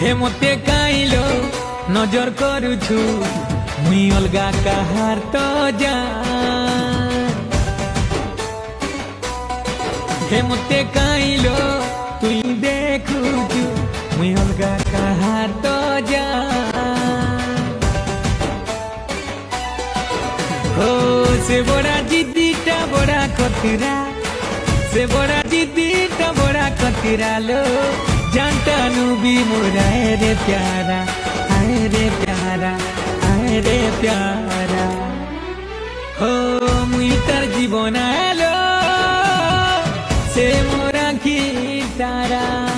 हे मते काइलो नजर करुछु मुई अलगा काहार तो जान। हे मते काइलो तुई देखुछु मुई अलगा काहार तो जान। हो से बड़ा जिद्दीटा बड़ा खतरा, से बड़ा जिद्दीटा बड़ा खतरा लो जानतानु भी मोरा रे प्यारा, आए रे प्यारा, आए रे प्यारा। हो मुई तार जीवन आलो से मोरा की तारा।